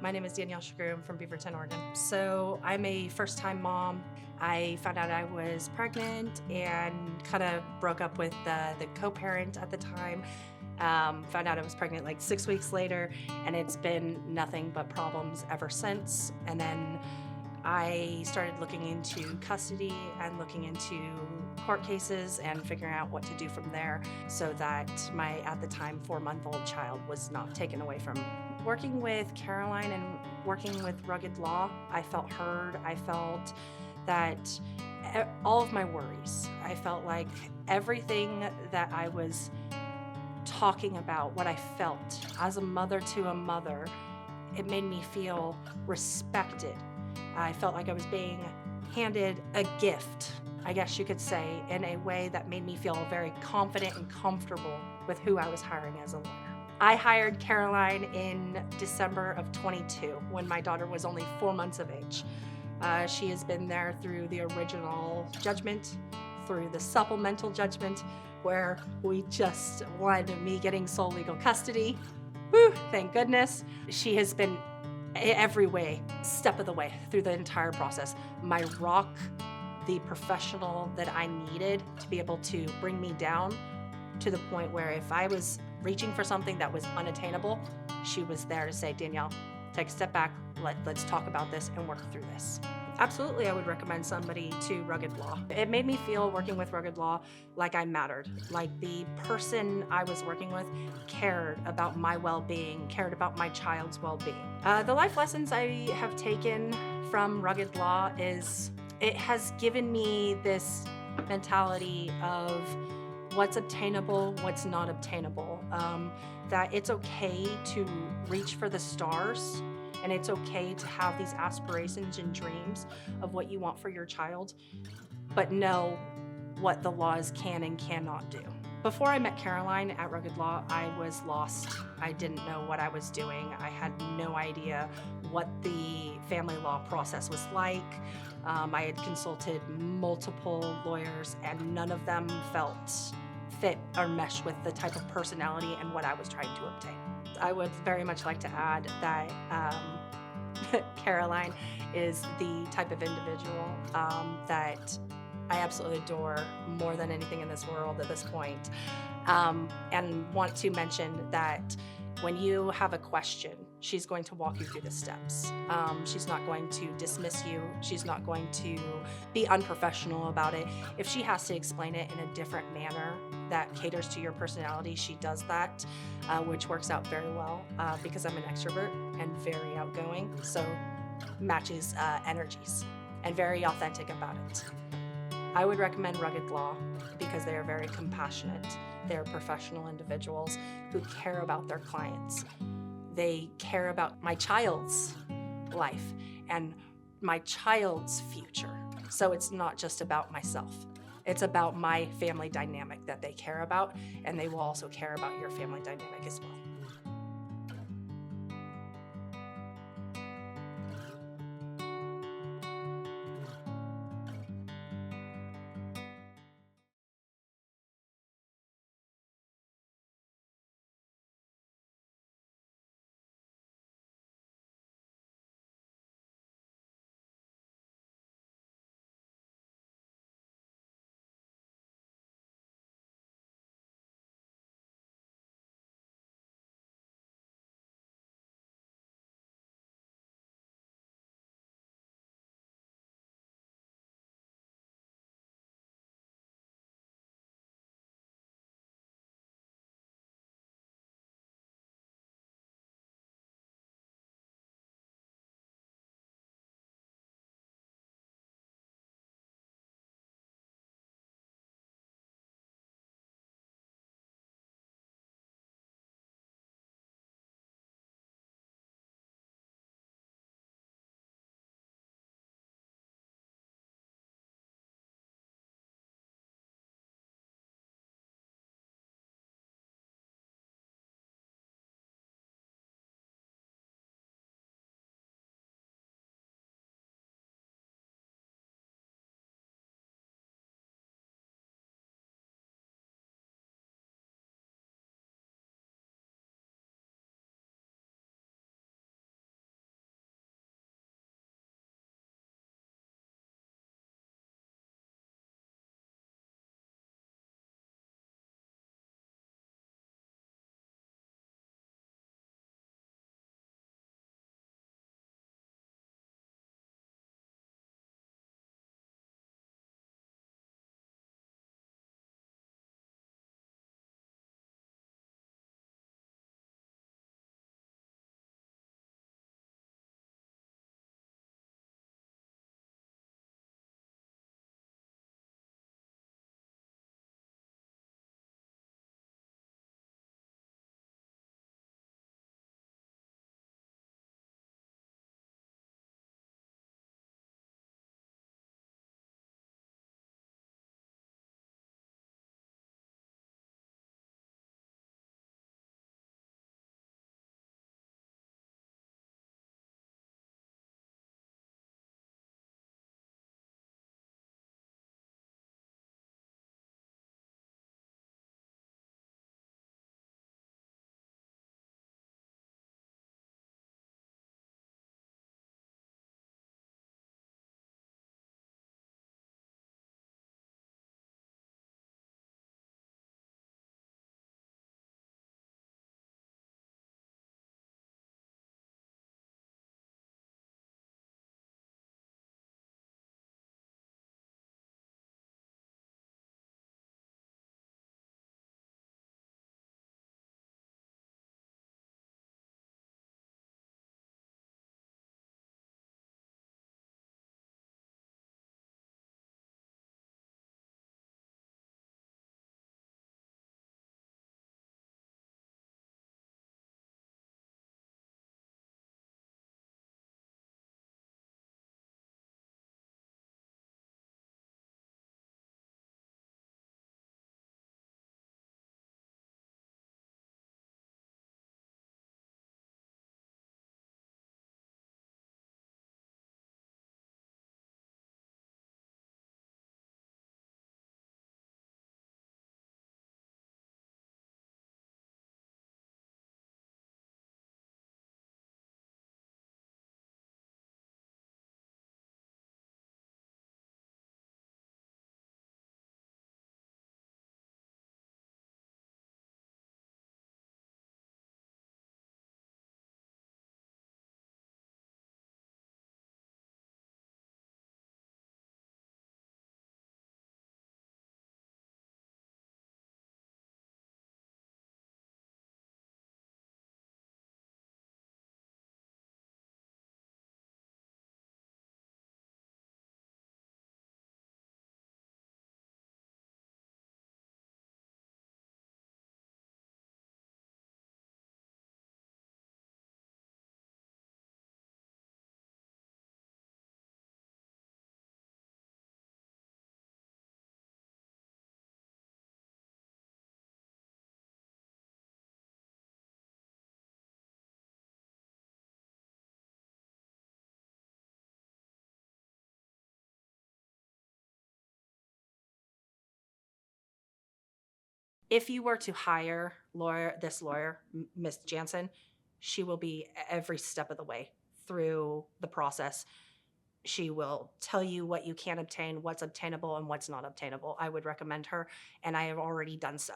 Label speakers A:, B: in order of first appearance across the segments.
A: My name is Danielle Shagroom from Beaverton, Oregon. So I'm a first-time mom. I found out I was pregnant and kind of broke up with the co-parent at the time. Found out I was pregnant like 6 weeks later, and it's been nothing but problems ever since. And then I started looking into custody and looking into court cases and figuring out what to do from there so that my, at the time, 4-month-old child was not taken away from me. Working with Caroline and working with Rugged Law, I felt heard. I felt that all of my worries, I felt like everything that I was talking about, what I felt as a mother to a mother, it made me feel respected. I felt like I was being handed a gift, I guess you could say, in a way that made me feel very confident and comfortable with who I was hiring as a lawyer. I hired Caroline in December of 22 when my daughter was only 4 months of age. She has been there through the original judgment, through the supplemental judgment, where we just won me getting sole legal custody. Whew, thank goodness. She has been every way, step of the way through the entire process. My rock, the professional that I needed to be able to bring me down to the point where if I was reaching for something that was unattainable, she was there to say, Danielle, take a step back, let's talk about this and work through this. Absolutely, I would recommend somebody to Rugged Law. It made me feel, working with Rugged Law, like I mattered, like the person I was working with cared about my well-being, cared about my child's well-being. The life lessons I have taken from Rugged Law is it has given me this mentality of what's obtainable, what's not obtainable, that it's okay to reach for the stars, and it's okay to have these aspirations and dreams of what you want for your child, but know what the laws can and cannot do. Before I met Caroline at Rugged Law, I was lost. I didn't know what I was doing. I had no idea what the family law process was like. I had consulted multiple lawyers and none of them felt fit or mesh with the type of personality and what I was trying to obtain. I would very much like to add that Caroline is the type of individual that I absolutely adore more than anything in this world at this point. And want to mention that when you have a question, she's going to walk you through the steps. She's not going to dismiss you. She's not going to be unprofessional about it. If she has to explain it in a different manner that caters to your personality, she does that, which works out very well because I'm an extrovert and very outgoing, so matches energies and very authentic about it. I would recommend Rugged Law because they are very compassionate. They're professional individuals who care about their clients. They care about my child's life and my child's future. So it's not just about myself. It's about my family dynamic that they care about, and they will also care about your family dynamic as well. If you were to hire this lawyer, Miss Jansen, she will be every step of the way through the process. She will tell you what you can obtain, what's obtainable, and what's not obtainable. I would recommend her, and I have already done so.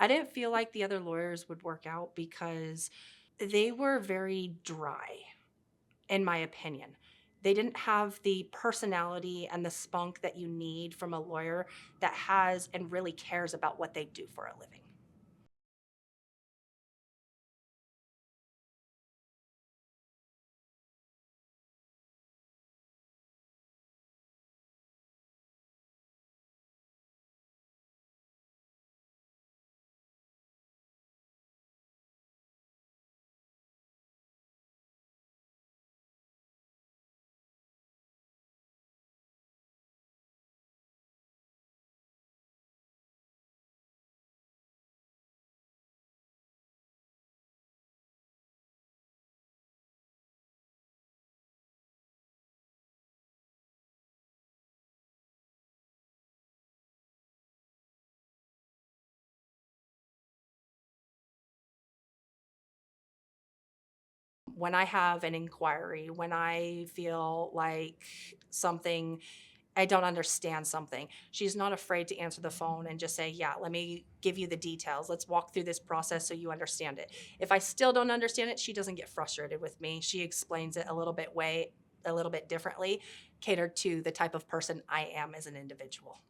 A: I didn't feel like the other lawyers would work out because they were very dry, in my opinion. They didn't have the personality and the spunk that you need from a lawyer that has and really cares about what they do for a living. When I have an inquiry, when I feel like something, I don't understand something, she's not afraid to answer the phone and just say, yeah, let me give you the details. Let's walk through this process so you understand it. If I still don't understand it, she doesn't get frustrated with me. She explains it a little bit differently, catered to the type of person I am as an individual.